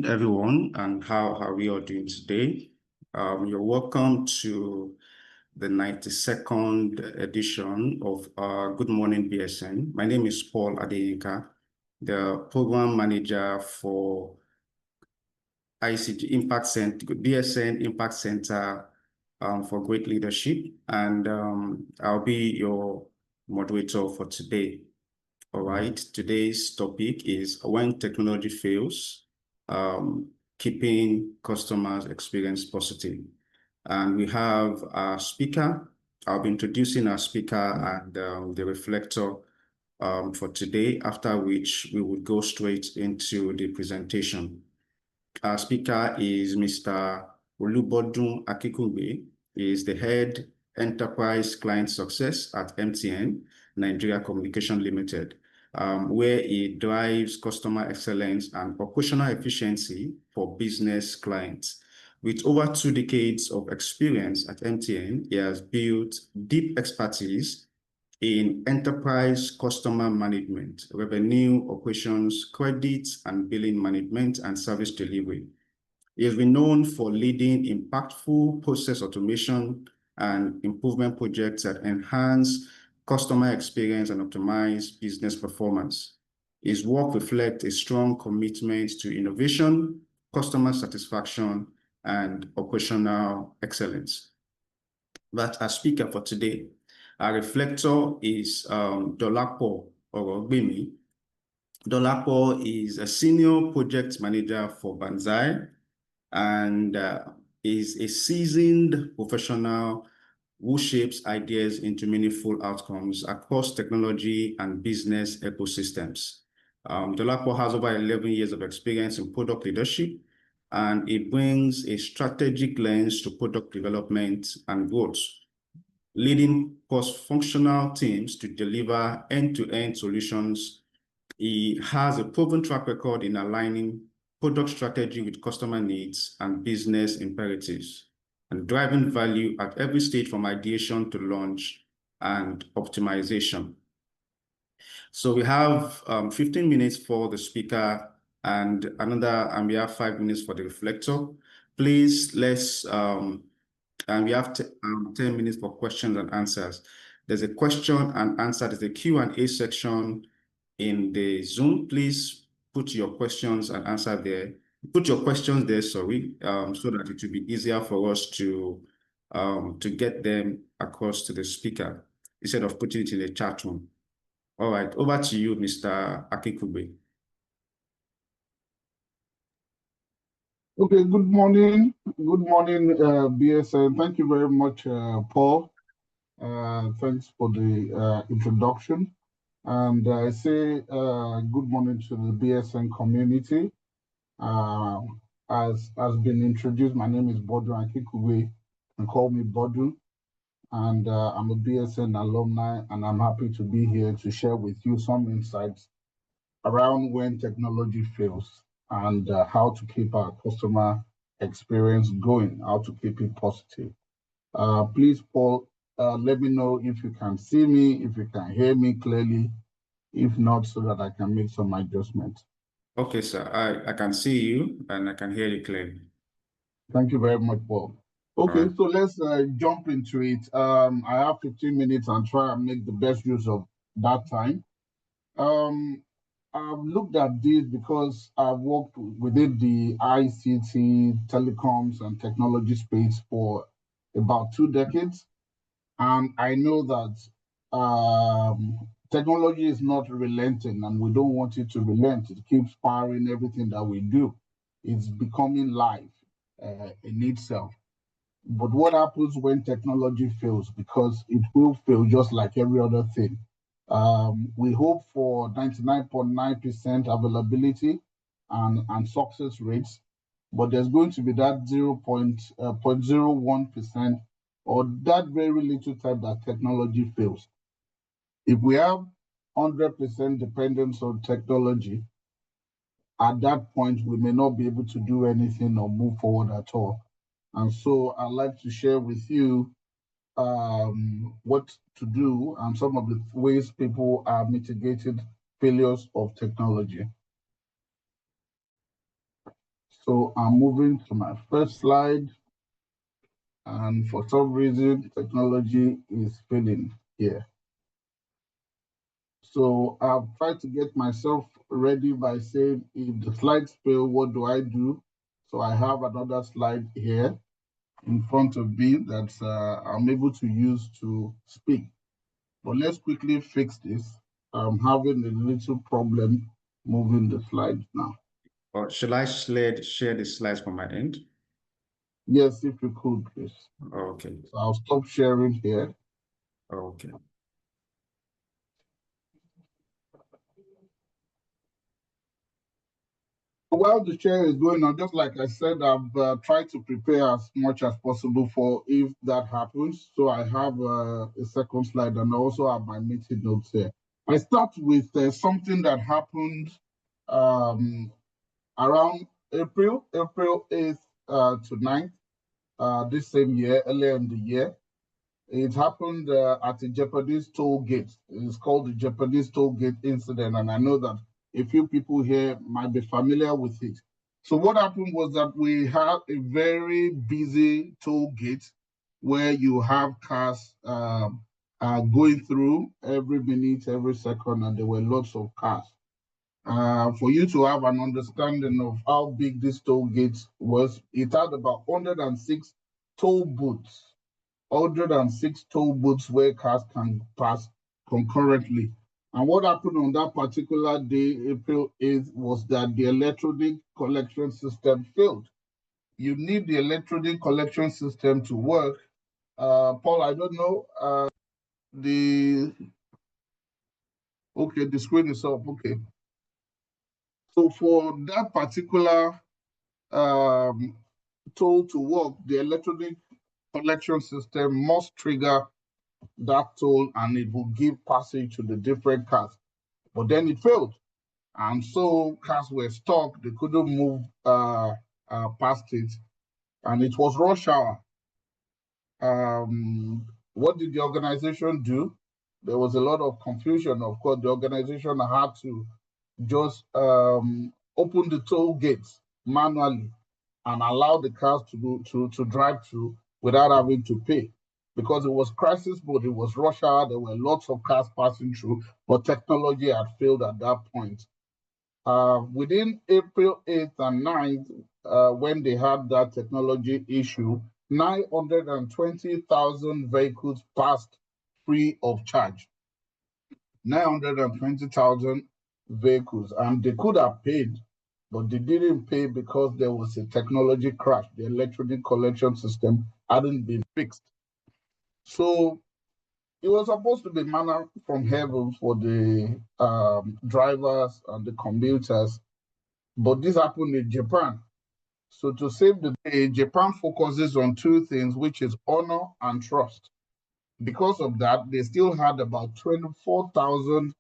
everyone, and how are we all doing today? You're welcome to the 92nd edition of Good Morning BSN. My name is Paul Adeyinka, the Program Manager for ICT Impact Center, BSN Impact Center for Great Leadership, and I'll be your moderator for today. All right, today's topic is when technology fails, keeping customers' experience positive. And we have our speaker. I'll be introducing our speaker and the reflector for today, after which we will go straight into the presentation. Our speaker is Mr. Olubodun Akinkugbe. He is the Head Enterprise Client Success at MTN Nigeria Communications Limited, where he drives customer excellence and operational efficiency for business clients. With over 2 decades of experience at MTN, he has built deep expertise in enterprise customer management, revenue operations, credit and billing management, and service delivery. He has been known for leading impactful process automation and improvement projects that enhance customer experience and optimize business performance. His work reflects a strong commitment to innovation, customer satisfaction, and operational excellence. But our speaker for today, our reflector is Dolapo Orogbemi. Dolapo is a senior project manager for Banzai and is a seasoned professional who shapes ideas into meaningful outcomes across technology and business ecosystems. Dolapo has over 11 years of experience in product leadership, and it brings a strategic lens to product development and growth, leading cross-functional teams to deliver end-to-end solutions. He has a proven track record in aligning product strategy with customer needs and business imperatives, and driving value at every stage from ideation to launch and optimization. So we have 15 minutes for the speaker and we have 5 minutes for the reflector. Please, and we have 10 minutes for questions and answers. There's a question and answer, there's a Q&A section in the Zoom. Please put your questions and answer there. Put your questions there, sorry, so that it will be easier for us to get them across to the speaker instead of putting it in the chat room. All right, over to you, Mr. Akinkugbe. Okay, good morning. Good morning, BSN. Thank you very much, Paul. Thanks for the introduction. And I say good morning to the BSN community. As has been introduced, my name is Olubodun Akinkugbe. You can call me Bodun. And I'm a BSN alumni, and I'm happy to be here to share with you some insights around when technology fails and how to keep our customer experience going, how to keep it positive. Please, Paul, let me know if you can see me, if you can hear me clearly, if not, so that I can make some adjustments. Okay, sir, I can see you and I can hear you clearly. Thank you very much, Paul. Okay, so let's jump into it. I have 15 minutes and try and make the best use of that time. I've looked at this because I've worked within the ICT, telecoms, and technology space for about 2 decades. And I know that technology is not relenting, and we don't want it to relent. It keeps powering everything that we do. It's becoming life in itself. But what happens when technology fails? Because it will fail just like every other thing. We hope for 99.9% availability and success rates, but there's going to be that 0.01% or that very little time that technology fails. If we have 100% dependence on technology, at that point, we may not be able to do anything or move forward at all. And so I'd like to share with you what to do and some of the ways people are mitigating failures of technology. So I'm moving to my first slide. And for some reason, technology is failing here. So I've tried to get myself ready by saying, if the slides fail, what do I do? So I have another slide here in front of me that I'm able to use to speak. But let's quickly fix this. I'm having a little problem moving the slides now. Or shall I share the slides from my end? Yes, if you could, please. Okay. So I'll stop sharing here. Okay. While the share is going on, just like I said, I've tried to prepare as much as possible for if that happens. So I have a second slide, and I also have my meeting notes here. I start with something that happened around April 8th to 9th this same year, earlier in the year. It happened at the Japanese toll gate. It's called the Japanese toll gate incident, and I know that a few people here might be familiar with it. So what happened was that we had a very busy toll gate where you have cars going through every minute, every second, and there were lots of cars. For you to have an understanding of how big this toll gate was, it had about 106 toll booths. 106 toll booths where cars can pass concurrently. And what happened on that particular day, April 8th, was that the electronic collection system failed. You need the electronic collection system to work. Paul, I don't know, okay, the screen is up, okay. So for that particular toll to work, the electronic collection system must trigger that toll and it will give passage to the different cars. But then it failed. And so cars were stuck. They couldn't move past it. And it was rush hour. What did the organization do? There was a lot of confusion. Of course, the organization had to just open the toll gates manually and allow the cars to drive through without having to pay. Because it was crisis mode, it was rush hour, there were lots of cars passing through, but technology had failed at that point. Within April 8th and 9th, when they had that technology issue, 920,000 vehicles passed free of charge. 920,000 vehicles, and they could have paid, but they didn't pay because there was a technology crash. The electronic collection system hadn't been fixed. So it was supposed to be manna from heaven for the drivers and the commuters, but this happened in Japan. So to save the day, Japan focuses on two things, which is honor and trust. Because of that, they still had about 24,000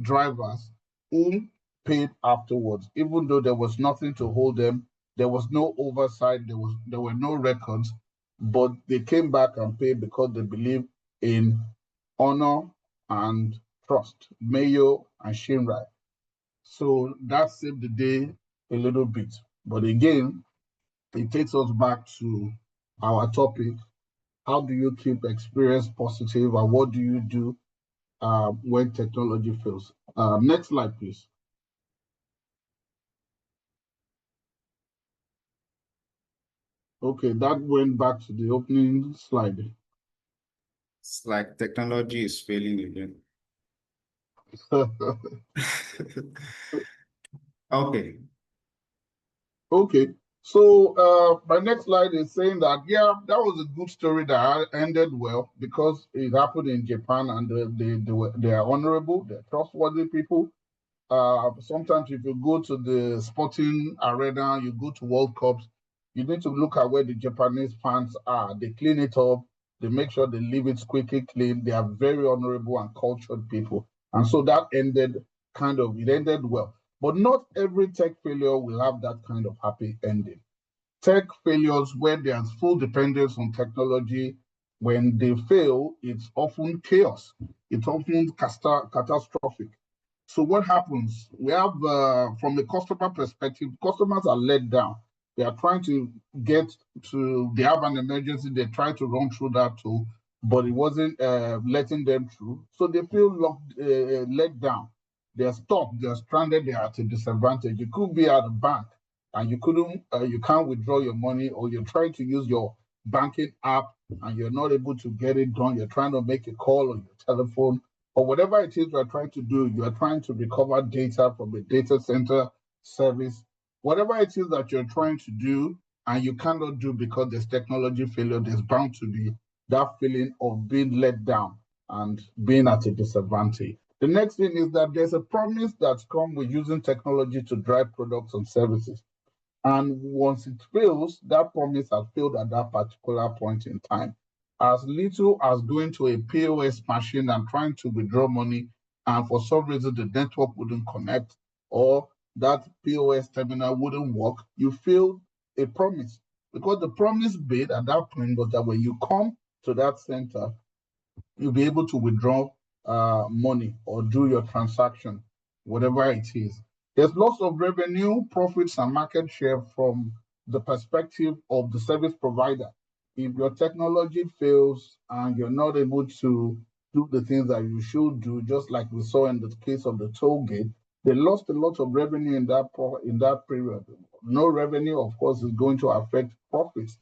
drivers who paid afterwards, even though there was nothing to hold them. There was no oversight. There were no records, but they came back and paid because they believe in honor and trust, Mayo and Shinrai. So that saved the day a little bit. But again, it takes us back to our topic. How do you keep experience positive, and what do you do when technology fails? Next slide, please. Okay, that went back to the opening slide. It's like technology is failing again. Okay. Okay, so my next slide is saying that, yeah, that was a good story that ended well because it happened in Japan and they are honorable, they're trustworthy people. Sometimes if you go to the sporting arena, you go to World Cups, you need to look at where the Japanese fans are. They clean it up, they make sure they leave it squeaky clean. They are very honorable and cultured people. And so that ended it ended well. But not every tech failure will have that kind of happy ending. Tech failures where there's full dependence on technology, when they fail, it's often chaos. It's often catastrophic. So what happens? We have, from a customer perspective, customers are let down They are trying to they have an emergency, they try to run through that tool, but it wasn't letting them through. So they feel let down. They're stuck, they're stranded, they're at a disadvantage. You could be at a bank and you can't withdraw your money, or you're trying to use your banking app and you're not able to get it done. You're trying to make a call on your telephone, or whatever it is you're trying to do. You are trying to recover data from a data center service, whatever it is that you're trying to do and you cannot do because there's technology failure. There's bound to be that feeling of being let down and being at a disadvantage. The next thing is that there's a promise that's come with using technology to drive products and services. And once it fails, that promise has failed at that particular point in time. As little as going to a POS machine and trying to withdraw money, and for some reason the network wouldn't connect, or that POS terminal wouldn't work, you failed a promise. Because the promise made at that point was that when you come to that center, you'll be able to withdraw money or do your transaction, whatever it is. There's lots of revenue, profits, and market share from the perspective of the service provider. If your technology fails and you're not able to do the things that you should do, just like we saw in the case of the toll gate, they lost a lot of revenue in that period. No revenue, of course, is going to affect profits.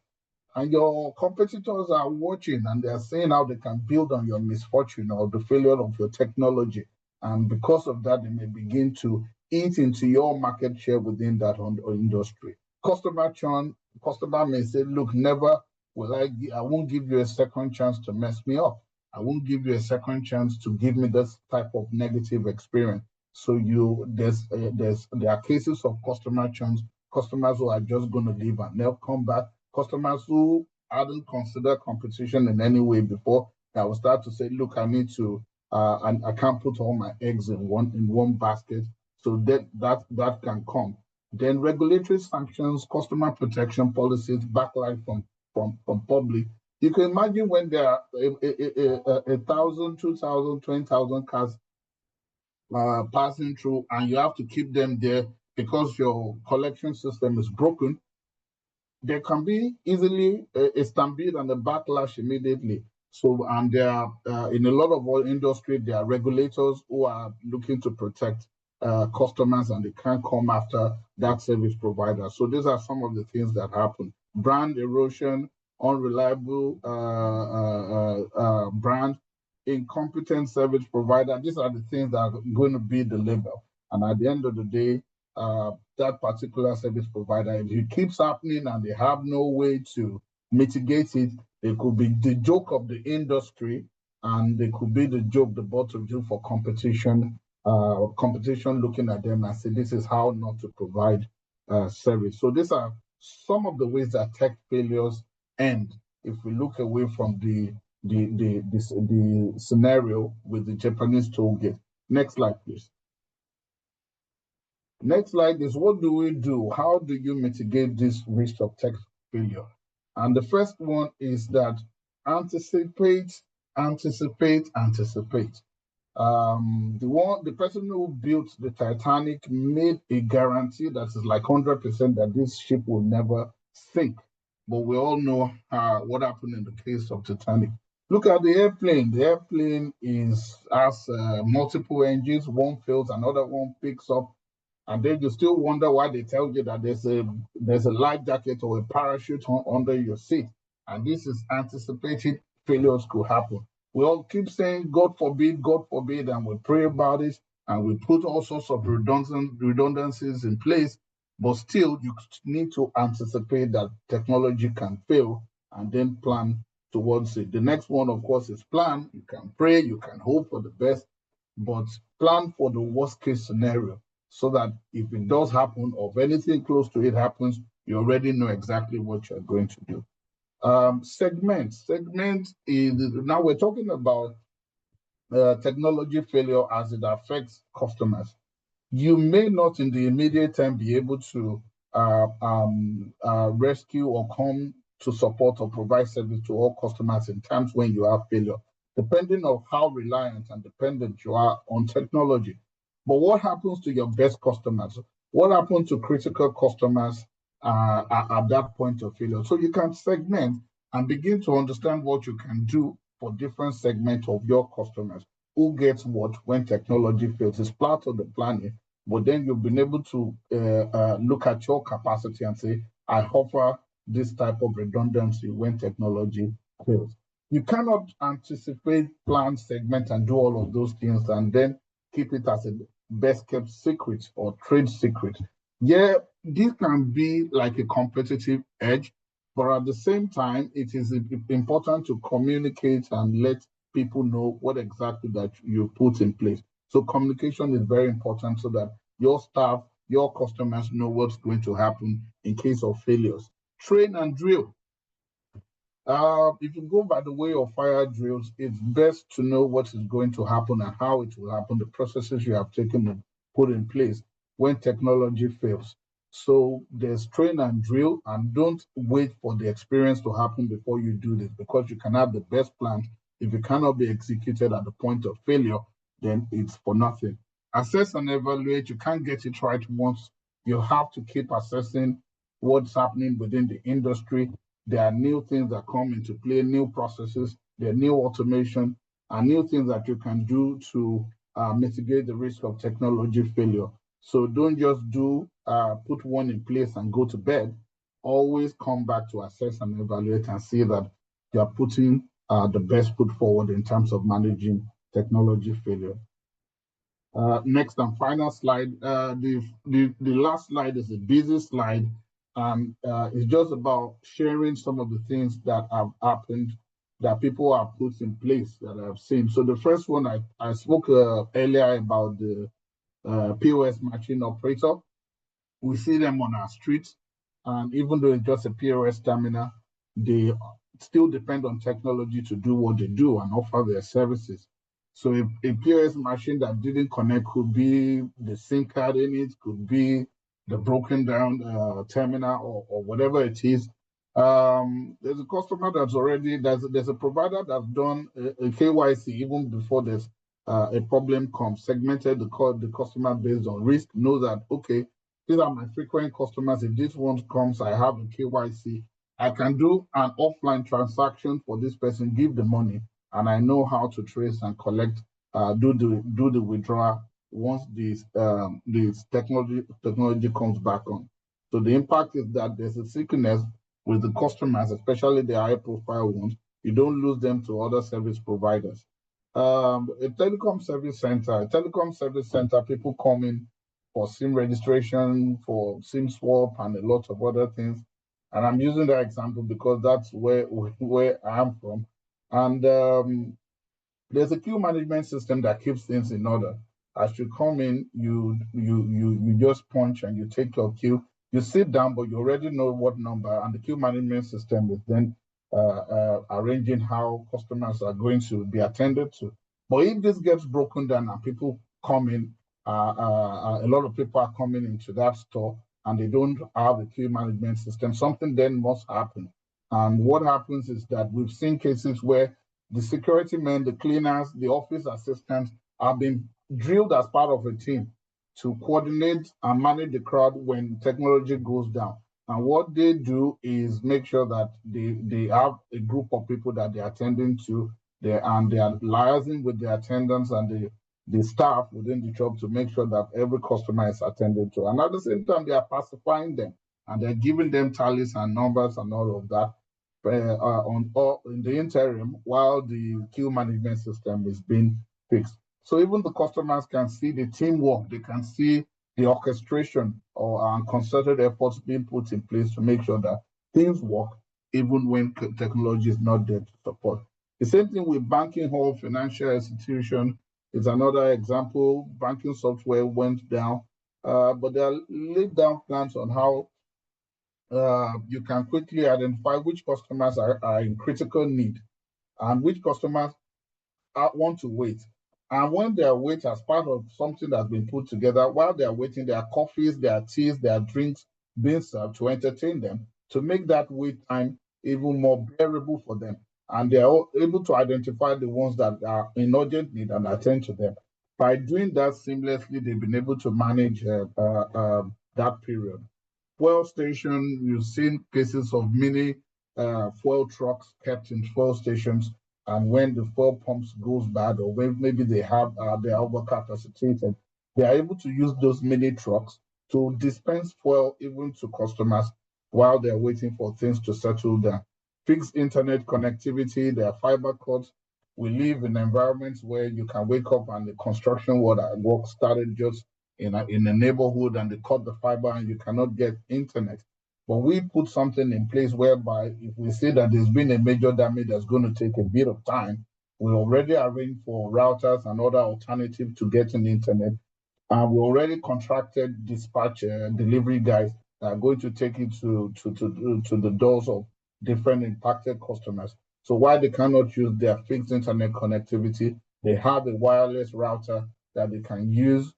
And your competitors are watching and they're seeing how they can build on your misfortune or the failure of your technology. And because of that, they may begin to eat into your market share within that industry. Customer churn, customer may say, look, never will I won't give you a second chance to mess me up. I won't give you a second chance to give me this type of negative experience. So there are cases of customer churns, customers who are just going to leave and they'll come back. Customers who hadn't considered competition in any way before, that will start to say, look, I need to, and I can't put all my eggs in one basket. So that can come. Then regulatory sanctions, customer protection policies, backlash from public. You can imagine when there are 1,000, 2,000, 20,000 cars passing through, and you have to keep them there because your collection system is broken. There can be easily a stampede and a backlash immediately. So, and there are, in a lot of our industry, there are regulators who are looking to protect customers, and they can't come after that service provider. So these are some of the things that happen. Brand erosion, unreliable brand, incompetent service provider. These are the things that are going to be the label. And at the end of the day, that particular service provider, if it keeps happening and they have no way to mitigate it, it could be the joke of the industry, and they could be the butt of joke for competition. Competition looking at them and say, this is how not to provide service. So these are some of the ways that tech failures end. If we look away from the scenario with the Japanese toll gate. Next slide, please. Next slide is, what do we do? How do you mitigate this risk of tech failure? And the first one is that anticipate. The person who built the Titanic made a guarantee that is like 100% that this ship will never sink. But we all know what happened in the case of Titanic. Look at the airplane. The airplane has multiple engines. One fails, another one picks up. And then you still wonder why they tell you that there's a life jacket or a parachute under your seat. And this is anticipating failures could happen. We all keep saying, God forbid, and we pray about it, and we put all sorts of redundancies in place, but still you need to anticipate that technology can fail and then plan towards it. The next one, of course, is plan. You can pray, you can hope for the best, but plan for the worst case scenario, so that if it does happen, or if anything close to it happens, you already know exactly what you're going to do. Segment is, now we're talking about technology failure as it affects customers. You may not in the immediate time be able to rescue or come to support or provide service to all customers in times when you have failure, depending on how reliant and dependent you are on technology. But what happens to your best customers? What happens to critical customers at that point of failure. So you can segment and begin to understand what you can do for different segments of your customers. Who gets what when technology fails? It's part of the planning, but then you've been able to look at your capacity and say, I offer this type of redundancy when technology fails. You cannot anticipate, plan, segment, and do all of those things and then keep it as a best kept secret or trade secret. Yeah, this can be like a competitive edge, but at the same time, it is important to communicate and let people know what exactly that you put in place. So communication is very important so that your staff, your customers know what's going to happen in case of failures. Train and drill. If you go by the way of fire drills, it's best to know what is going to happen and how it will happen, the processes you have taken and put in place when technology fails. So there's train and drill, and don't wait for the experience to happen before you do this, because you can have the best plan. If it cannot be executed at the point of failure, then it's for nothing. Assess and evaluate. You can't get it right once. You have to keep assessing what's happening within the industry. There are new things that come into play, new processes, there are new automation, and new things that you can do to mitigate the risk of technology failure. So don't just put one in place and go to bed. Always come back to assess and evaluate and see that you are putting the best foot forward in terms of managing technology failure. Next and final slide. The last slide is a busy slide. It's just about sharing some of the things that have happened that people have put in place that I've seen. So the first one, I spoke earlier about the POS machine operator. We see them on our streets, and even though it's just a POS terminal, they still depend on technology to do what they do and offer their services. So a POS machine that didn't connect could be the SIM card in it, could be the broken down terminal or whatever it is. There's a customer that's already, there's a provider that's done a KYC even before there's a problem comes, segmented the customer based on risk, know that, okay, these are my frequent customers. If this one comes, I have a KYC. I can do an offline transaction for this person, give the money, and I know how to trace and collect, do the withdrawal once this technology comes back on. So the impact is that there's a stickiness with the customers, especially the high profile ones. You don't lose them to other service providers. A telecom service center, people come in for SIM registration, for SIM swap, and a lot of other things. And I'm using that example because that's where I'm from. And there's a queue management system that keeps things in order. As you come in, you just punch and you take your queue. You sit down, but you already know what number, and the queue management system is then arranging how customers are going to be attended to. But if this gets broken down and people come in, a lot of people are coming into that store and they don't have a queue management system, something then must happen. And what happens is that we've seen cases where the security men, the cleaners, the office assistants have been drilled as part of a team to coordinate and manage the crowd when technology goes down. And what they do is make sure that they have a group of people that they're attending to, and they are liaising with the attendants and the staff within the shop to make sure that every customer is attended to. And at the same time, they are pacifying them and they're giving them tallies and numbers and all of that in the interim while the queue management system is being fixed. So even the customers can see the teamwork, they can see the orchestration or concerted efforts being put in place to make sure that things work even when technology is not there to support. The same thing with banking hall, financial institution is another example. Banking software went down, but there are laid down plans on how you can quickly identify which customers are in critical need and which customers want to wait. And when they are waiting as part of something that's been put together, while they are waiting, there are coffees, there are teas, there are drinks being served to entertain them, to make that wait time even more bearable for them. And they are able to identify the ones that are in urgent need and attend to them. By doing that seamlessly, they've been able to manage that period. fuel station, you've seen cases of mini fuel trucks kept in fuel stations, and when the fuel pumps goes bad, or when maybe they have they are overcapacitated, they are able to use those mini trucks to dispense fuel even to customers while they're waiting for things to settle down. Fixed internet connectivity, there are fiber cuts. We live in environments where you can wake up and the construction work started just in a neighborhood, and they cut the fiber and you cannot get internet. But we put something in place whereby if we see that there's been a major damage that's going to take a bit of time, we already arrange for routers and other alternatives to getting internet. And we already contracted dispatch delivery guys that are going to take it to the doors of different impacted customers. So while they cannot use their fixed internet connectivity, they have a wireless router that they can use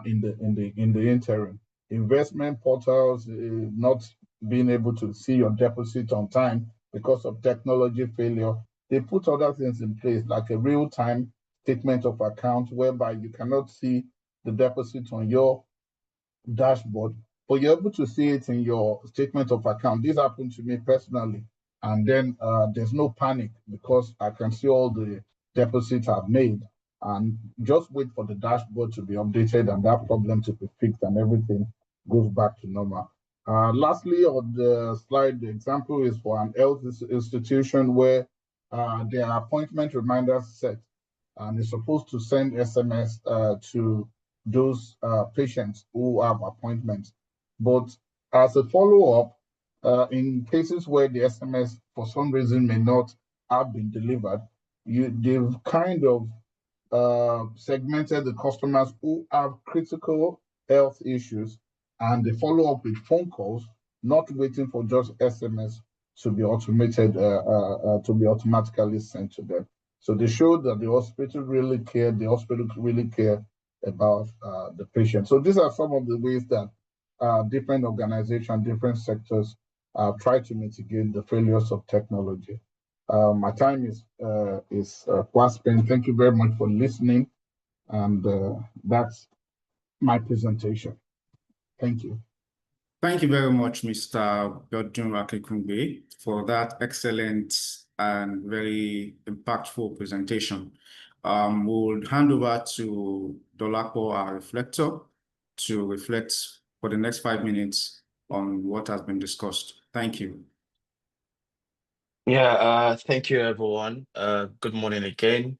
in the interim. Investment portals, not being able to see your deposit on time because of technology failure. They put other things in place like a real-time statement of account whereby you cannot see the deposit on your dashboard, but you're able to see it in your statement of account. This happened to me personally. And then there's no panic because I can see all the deposits I've made and just wait for the dashboard to be updated and that problem to be fixed and everything goes back to normal. Lastly, on the slide, the example is for an health institution where there are appointment reminders set and it's supposed to send SMS to those patients who have appointments. But as a follow-up, in cases where the SMS for some reason may not have been delivered, they've kind of segmented the customers who have critical health issues and they follow up with phone calls, not waiting for just SMS to be automated, to be automatically sent to them. So they showed that the hospital really care about the patient. So these are some of the ways that different organizations, different sectors try to mitigate the failures of technology. My time is fast spent. Thank you very much for listening, and that's my presentation. Thank you. Thank you very much, Mr. Olubodun Akinkugbe, for that excellent and very impactful presentation. We'll hand over to Dolapo, our reflector, to reflect for the next 5 minutes on what has been discussed. Thank you. Yeah, thank you, everyone. Good morning again.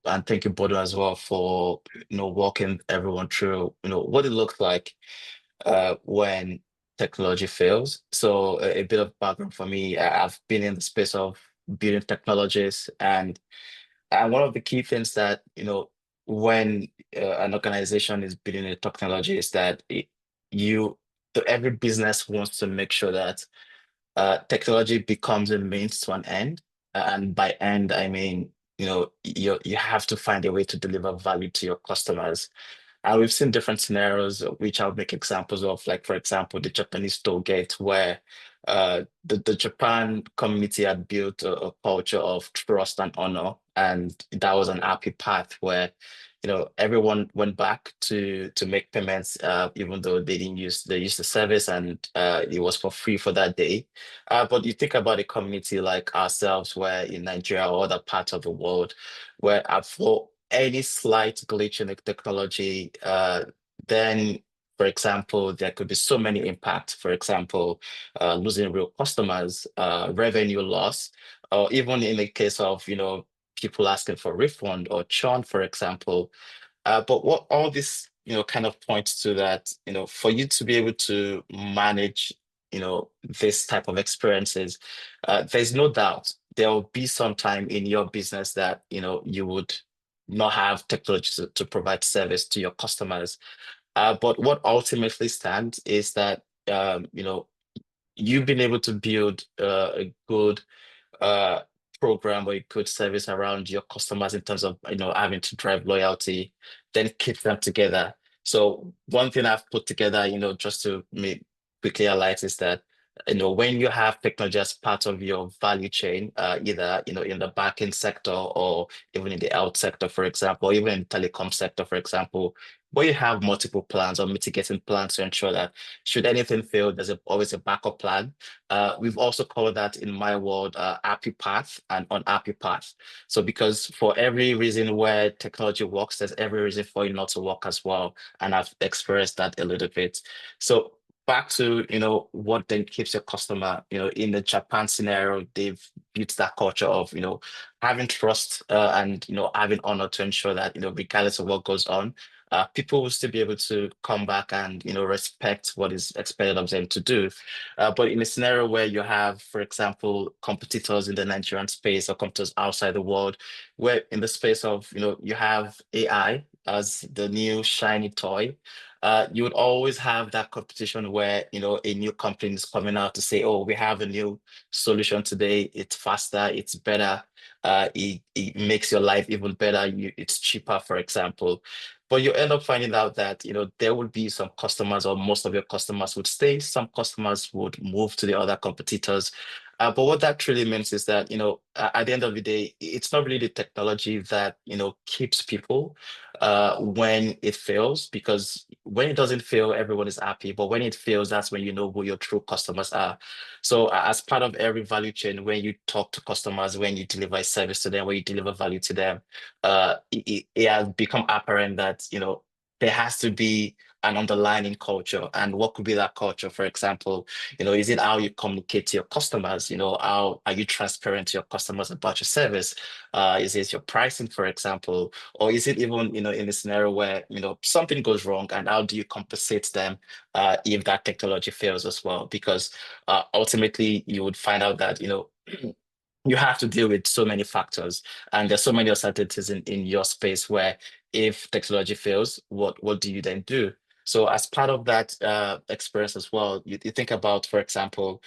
And thank you, Bodo, as well, for walking everyone through what it looks like when technology fails. So a bit of background for me, I've been in the space of building technologies, and one of the key things that when an organization is building a technology is that every business wants to make sure that technology becomes a means to an end, and by end I mean you have to find a way to deliver value to your customers. And we've seen different scenarios, which I'll make examples of, like, for example, the Japanese toll gate, where the Japan community had built a culture of trust and honor. And that was an happy path where, everyone went back to make payments, even though they used the service, and it was for free for that day. But you think about a community like ourselves, where in Nigeria or other parts of the world, where for any slight glitch in the technology, then, for example, there could be so many impacts. For example, losing real customers, revenue loss, or even in the case of, people asking for refund or churn, for example. But what all this, kind of points to that, for you to be able to manage, this type of experiences, there's no doubt there will be some time in your business that, you would not have technology to provide service to your customers. But what ultimately stands is that, you've been able to build a good program or a good service around your customers in terms of having to drive loyalty, then keep them together. So one thing I've put together, just to quickly highlight, is that when you have technology as part of your value chain, either in the banking sector or even in the health sector, for example, or even in the telecom sector, for example, but you have multiple plans or mitigating plans to ensure that should anything fail, there's always a backup plan. We've also called that in my world happy path and unhappy path. So because for every reason where technology works, there's every reason for it not to work as well. And I've experienced that a little bit. So back to, what then keeps your customer, in the Japan scenario, they've built that culture of, having trust and, having honor to ensure that, regardless of what goes on, people will still be able to come back and, respect what is expected of them to do. But in a scenario where you have, for example, competitors in the Nigerian space or competitors outside the world, where in the space of, you have AI as the new shiny toy, you would always have that competition where, a new company is coming out to say, oh, we have a new solution today. It's faster, it's better. It makes your life even better. It's cheaper, for example. But you end up finding out that, there will be some customers or most of your customers would stay. Some customers would move to the other competitors. But what that truly means is that, at the end of the day, it's not really the technology that, keeps people when it fails, because when it doesn't fail, everyone is happy. But when it fails, that's when you know who your true customers are. So as part of every value chain, when you talk to customers, when you deliver a service to them, when you deliver value to them, it has become apparent that, there has to be an underlying culture. And what could be that culture? For example, is it how you communicate to your customers? How are you transparent to your customers about your service? Is it your pricing, for example? Or is it even, in a scenario where, something goes wrong, and how do you compensate them if that technology fails as well? Because ultimately you would find out that, you have to deal with so many factors, and there's so many uncertainties in your space where if technology fails, what do you then do? So as part of that experience as well, you think about, for example,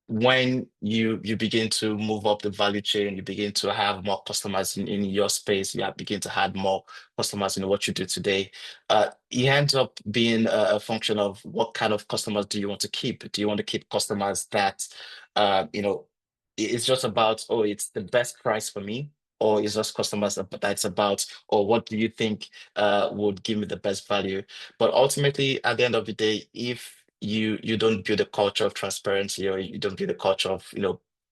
when you begin to move up the value chain, you begin to have more customers in your space, begin to add more customers in what you do today. It ends up being a function of what kind of customers do you want to keep? Do you want to keep customers that, it's just about, oh, it's the best price for me? Or is just customers that's about, or what do you think would give me the best value? But ultimately, at the end of the day, if you don't build a culture of transparency, or you don't build a culture of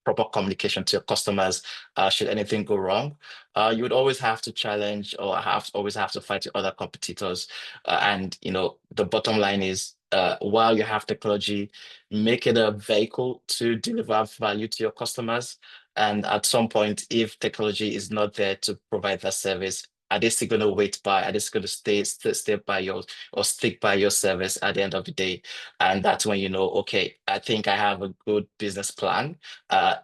proper communication to your customers, should anything go wrong, you would always have to challenge or always have to fight with other competitors. And the bottom line is, while you have technology, make it a vehicle to deliver value to your customers. And at some point, if technology is not there to provide that service, are they still going to wait by? Are they still going to stay by yours or stick by your service at the end of the day? And that's when you know, okay, I think I have a good business plan.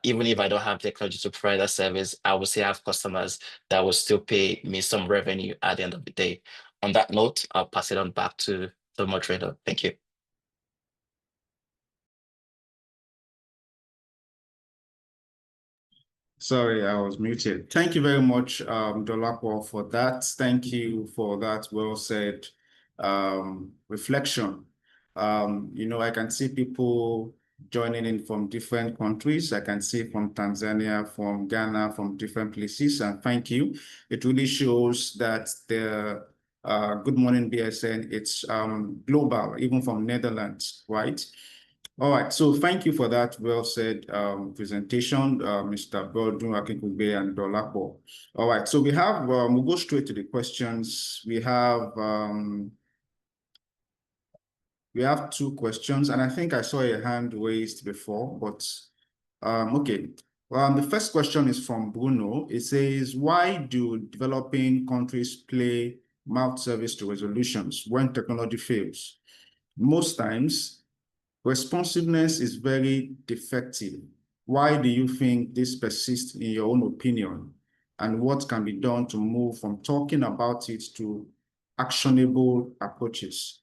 Even if I don't have technology to provide that service, I will still have customers that will still pay me some revenue at the end of the day. On that note, I'll pass it on back to the moderator. Thank you. Sorry, I was muted. Thank you very much, Dolapo, for that. Thank you for that well said reflection. I can see people joining in from different countries. I can see from Tanzania, from Ghana, from different places, and thank you. It really shows that the Good Morning BSN, it's global, even from Netherlands, right? All right, so thank you for that well said presentation, Mr. Olubodun Akinkugbe and Dolapo. All right, so we'll go straight to the questions. We have two questions, and I think I saw a hand raised before, but okay. The first question is from Bruno. It says, why do developing countries play mouth service to resolutions when technology fails? Most times, responsiveness is very defective. Why do you think this persists in your own opinion? And what can be done to move from talking about it to actionable approaches?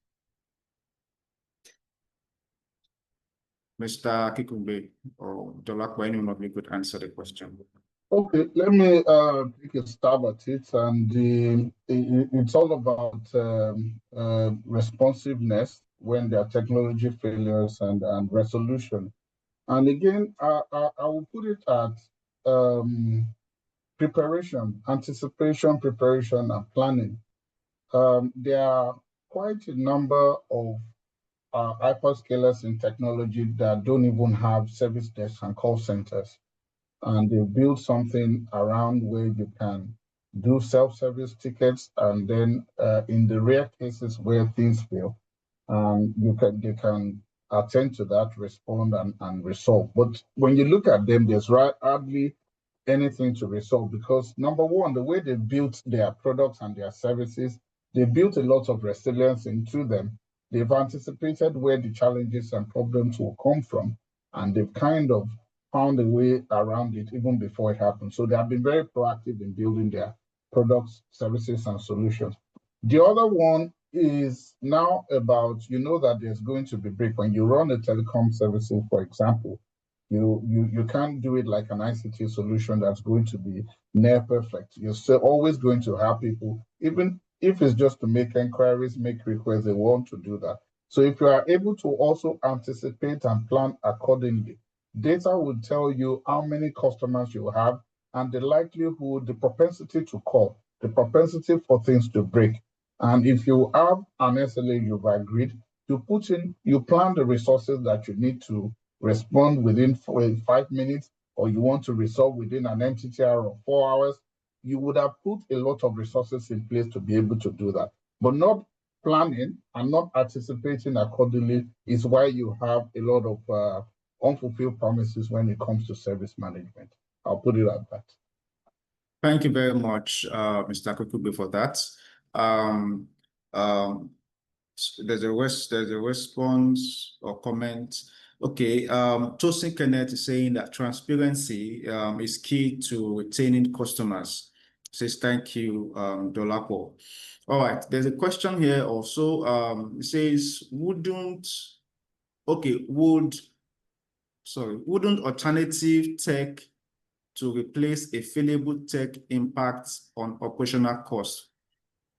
Mr. Akinkugbe or Dolapo, anyone of you could answer the question. Okay, let me take a stab at it. And it's all about responsiveness when there are technology failures and resolution. And again, I will put it at preparation, anticipation, preparation, and planning. There are quite a number of hyperscalers in technology that don't even have service desks and call centers. And they build something around where you can do self-service tickets, and then in the rare cases where things fail, they can attend to that, respond, and resolve. But when you look at them, there's hardly anything to resolve because, number one, the way they built their products and their services, they built a lot of resilience into them. They've anticipated where the challenges and problems will come from, and they've kind of found a way around it even before it happens. So they have been very proactive in building their products, services, and solutions. The other one is now about, that there's going to be break. When you run a telecom services, for example, you can't do it like an ICT solution that's going to be near perfect. You're still always going to have people, even if it's just to make inquiries, make requests, they want to do that. So if you are able to also anticipate and plan accordingly, data will tell you how many customers you have and the likelihood, the propensity to call, the propensity for things to break. And if you have an SLA you've agreed, you plan the resources that you need to respond within 5 minutes, or you want to resolve within an MTTR of 4 hours, you would have put a lot of resources in place to be able to do that. But not planning and not anticipating accordingly is why you have a lot of unfulfilled promises when it comes to service management. I'll put it at that. Thank you very much, Mr. Akinkugbe, for that. There's a response or comment. Okay, Tosin Kenneth is saying that transparency is key to retaining customers. Says thank you, Dolapo. All right, there's a question here also. It says, wouldn't alternative tech to replace a failable tech impact on operational costs?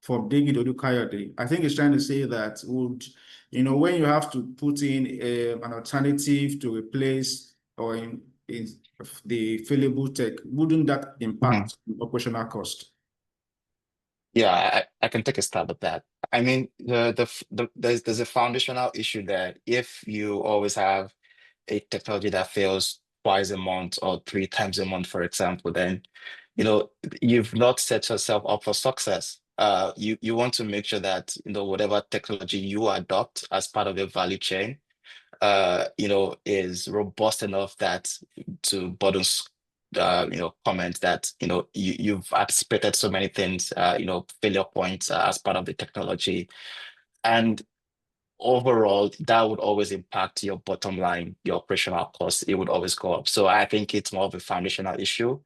From David Odukayode. I think it's trying to say that when you have to put in an alternative to replace or in the failable tech, wouldn't that impact operational cost? Yeah, I can take a stab at that. I mean, there's a foundational issue that if you always have a technology that fails twice a month or 3 times a month, for example, then you've not set yourself up for success. You want to make sure that whatever technology you adopt as part of the value chain, is robust enough that, to Bodun's comment, that you've anticipated so many things, failure points as part of the technology, and overall that would always impact your bottom line, your operational costs. It would always go up. So I think it's more of a foundational issue,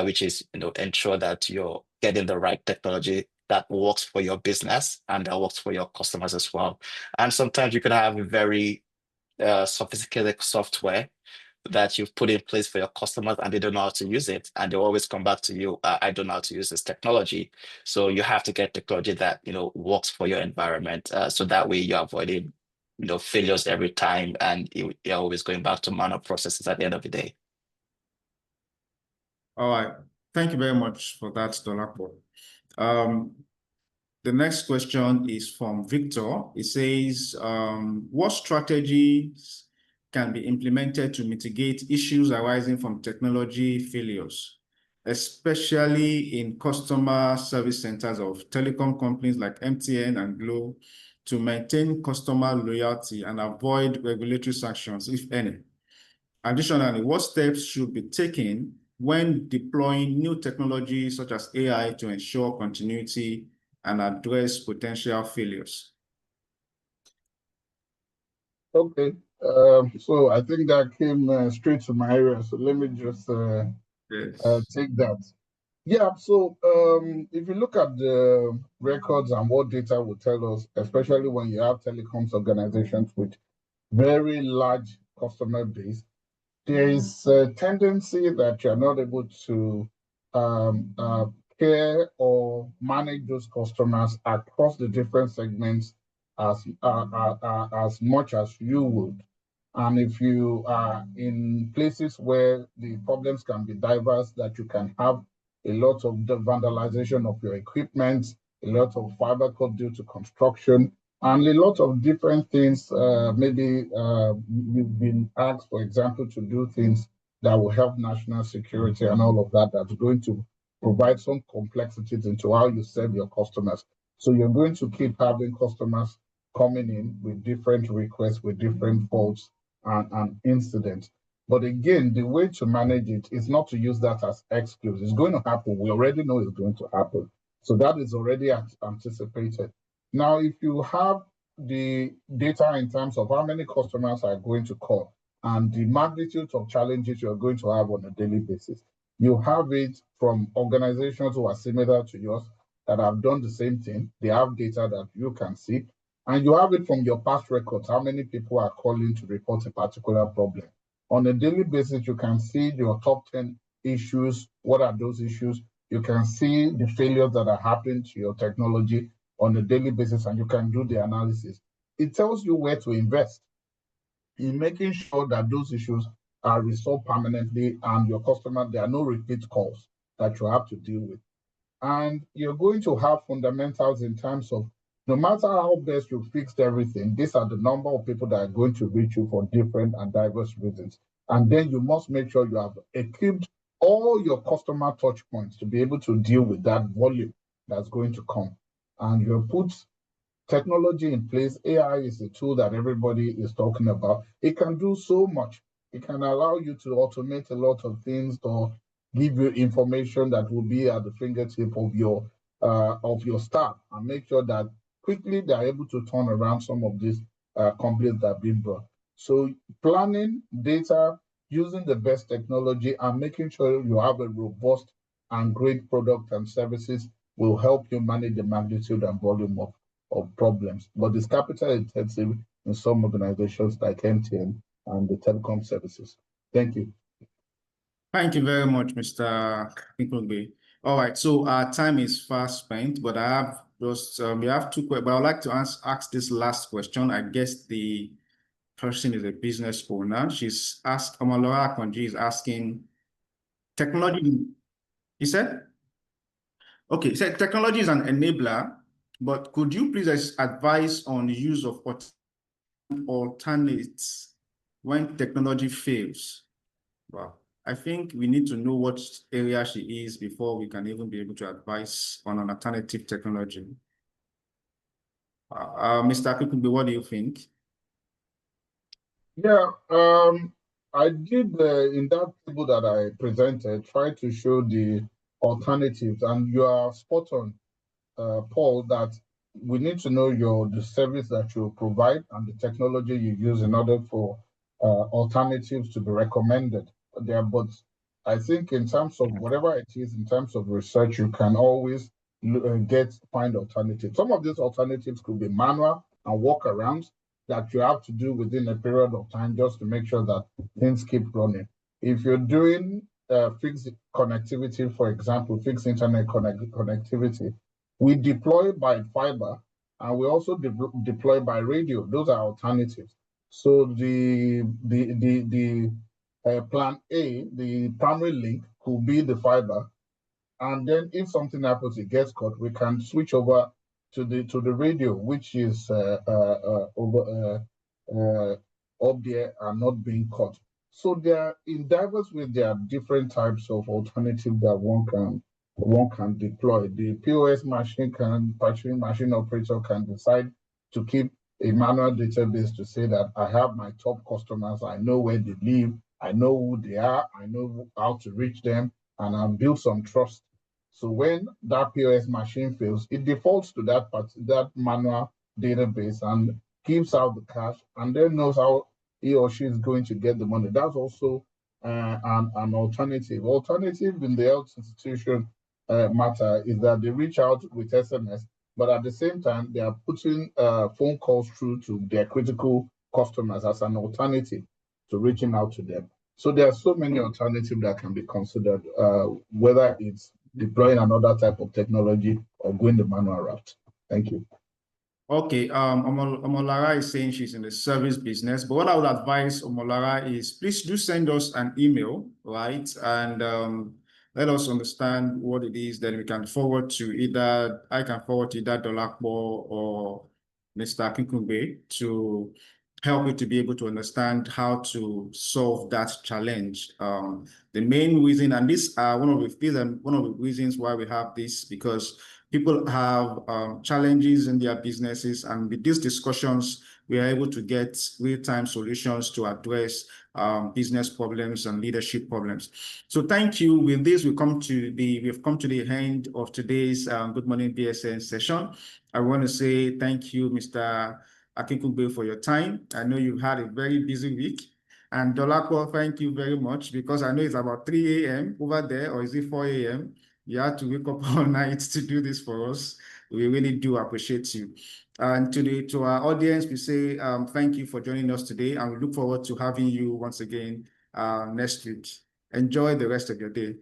which is ensure that you're getting the right technology that works for your business and that works for your customers as well. And sometimes you can have a very sophisticated software that you've put in place for your customers and they don't know how to use it, and they always come back to you, I don't know how to use this technology. So you have to get technology that works for your environment, so that way you're avoiding failures every time, and you're always going back to manual processes at the end of the day. All right, thank you very much for that, Dolapo. The next question is from Victor. It says, what strategies can be implemented to mitigate issues arising from technology failures, especially in customer service centers of telecom companies like MTN and Glo, to maintain customer loyalty and avoid regulatory sanctions, if any? Additionally, what steps should be taken when deploying new technologies such as AI to ensure continuity and address potential failures? Okay, so I think that came straight to my area. So let me just take that. Yeah, so if you look at the records and what data will tell us, especially when you have telecoms organizations with very large customer base, there is a tendency that you're not able to care or manage those customers across the different segments as much as you would. And if you are in places where the problems can be diverse, that you can have a lot of the vandalization of your equipment, a lot of fiber cut due to construction, and a lot of different things. Maybe you've been asked, for example, to do things that will help national security and all of that, that's going to provide some complexities into how you serve your customers. So you're going to keep having customers coming in with different requests, with different faults and incidents. But again, the way to manage it is not to use that as excuse. It's going to happen. We already know it's going to happen. So that is already anticipated. Now, if you have the data in terms of how many customers are going to call and the magnitude of challenges you're going to have on a daily basis, you have it from organizations who are similar to yours that have done the same thing. They have data that you can see. And you have it from your past records, how many people are calling to report a particular problem. On a daily basis, you can see your top 10 issues. What are those issues? You can see the failures that are happening to your technology on a daily basis, and you can do the analysis. It tells you where to invest in making sure that those issues are resolved permanently and your customer, there are no repeat calls that you have to deal with. And you're going to have fundamentals in terms of no matter how best you fixed everything, these are the number of people that are going to reach you for different and diverse reasons. And then you must make sure you have equipped all your customer touch points to be able to deal with that volume that's going to come. And you put technology in place. AI is a tool that everybody is talking about. It can do so much. It can allow you to automate a lot of things or give you information that will be at the fingertip of your staff and make sure that quickly they're able to turn around some of these complaints that have been brought. So planning, data, using the best technology and making sure you have a robust and great product and services will help you manage the magnitude and volume of problems. But it's capital intensive in some organizations like MTN and the telecom services. Thank you. Thank you very much, Mr. Akinkugbe. All right, so our time is fast spent, but I have just we have two questions, but I'd like to ask this last question. I guess the person is a business owner. She's asked, Omalora Akonji is asking, technology, he said? Okay, he said technology is an enabler, but could you please advise on the use of alternates when technology fails? Wow. I think we need to know what area she is before we can even be able to advise on an alternative technology. Mr. Akinkugbe, what do you think? Yeah, I did in that table that I presented, try to show the alternatives, and you are spot on, Paul, that we need to know the service that you provide and the technology you use in order for alternatives to be recommended there. But I think in terms of whatever it is, in terms of research, you can always find alternatives. Some of these alternatives could be manual and workarounds that you have to do within a period of time just to make sure that things keep running. If you're doing fixed connectivity, for example, fixed internet connectivity, we deploy by fiber and we also deploy by radio. Those are alternatives. So the plan A, the primary link, could be the fiber, and then if something happens, it gets cut, we can switch over to the radio, which is over up there and not being cut. So there, in diverse ways, there are different types of alternatives that one can deploy. The POS machine machine operator can decide to keep a manual database to say that I have my top customers, I know where they live, I know who they are, I know how to reach them, and I've built some trust. So when that POS machine fails, it defaults to that manual database and gives out the cash and then knows how he or she is going to get the money. That's also an alternative. Alternative in the health institution matter is that they reach out with SMS, but at the same time, they are putting phone calls through to their critical customers as an alternative to reaching out to them. So there are so many alternatives that can be considered, whether it's deploying another type of technology or going the manual route. Thank you. Okay, Omolara is saying she's in the service business, but what I would advise Omolara is please do send us an email, right? And let us understand what it is. Then we can forward to I can forward to either Dolapo or Mr. Akinkugbe to help you to be able to understand how to solve that challenge. The main reason, and these are one of the reasons why we have this, because people have challenges in their businesses, and with these discussions, we are able to get real-time solutions to address business problems and leadership problems. So thank you. With this, we've come to the end of today's Good Morning BSN session. I want to say thank you, Mr. Akinkugbe, for your time. I know you've had a very busy week. And Dolapo, thank you very much, because I know it's about 3 a.m. over there, or is it 4 a.m.? You had to wake up all night to do this for us. We really do appreciate you. And to our audience, we say thank you for joining us today, and we look forward to having you once again next week. Enjoy the rest of your day.